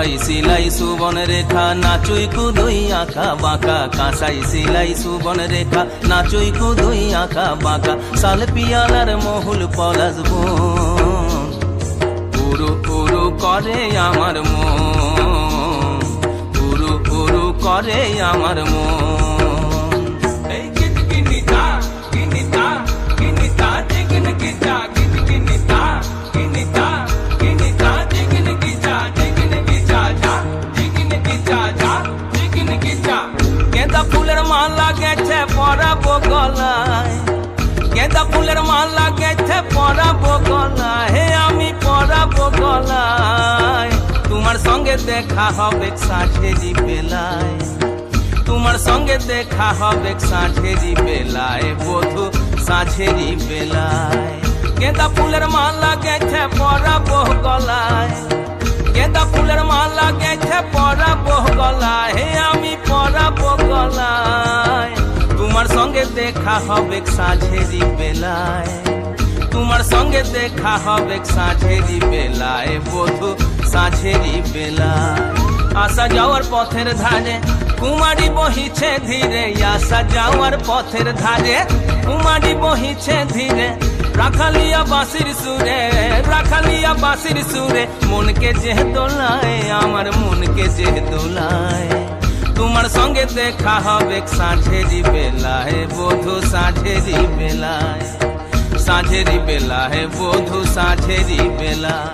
কাঁসাই সিলাই সুবন রেখা নাচুই কুদুই আঁকা বাঁকা, কাঁসাই সিলাই সুবন রেখা নাচুই কুদুই আঁকা বাঁকা, শাল পিয়ালার মহুল পলাশ বন উরু উরু করে আমার মন, উরু উরু করে আমার মন। गेंदा फुलेर माला गेছে পরাবো গলায়, गेंदा फुलेर माला गेছে পরাবো গলায়, হে আমি পরাবো গলায়। তোমার সঙ্গে দেখা হবে সাঁঝেরি বেলায়, তোমার সঙ্গে দেখা হবে সাঁঝেরি বেলায়, বধু সাঁঝেরি বেলায়। गेंदा फुलेर माला गेছে পরাবো গলায়, गेंदा फुलेर माला गेছে পরাবো গলায়, হে আমি পরাবো গলায়। তোমার সঙ্গে দেখা হবে সাঁঝেরি বেলায়, তোমার সঙ্গে দেখা হবে সাঁঝেরি বেলায়, বধু সাঁঝেরি বেলায়। আসা যাওয়ার পথের ধারে কুমারী বহিছে ধীরে, আসা যাওয়ার পথের ধারে কুমারী বহিছে ধীরে, রাখালিয়া বাঁশির সুরে, রাখালিয়া বাঁশির সুরে, মনকে যে দোলায় আমার মনকে যে দোলায়। তোমার সঙ্গে দেখা হবে সাঁঝেরি বেলায়, বধু সাঁঝেরি বেলায়, সাঁঝেরি বেলায়, বধু সাঁঝেরি বেলায়।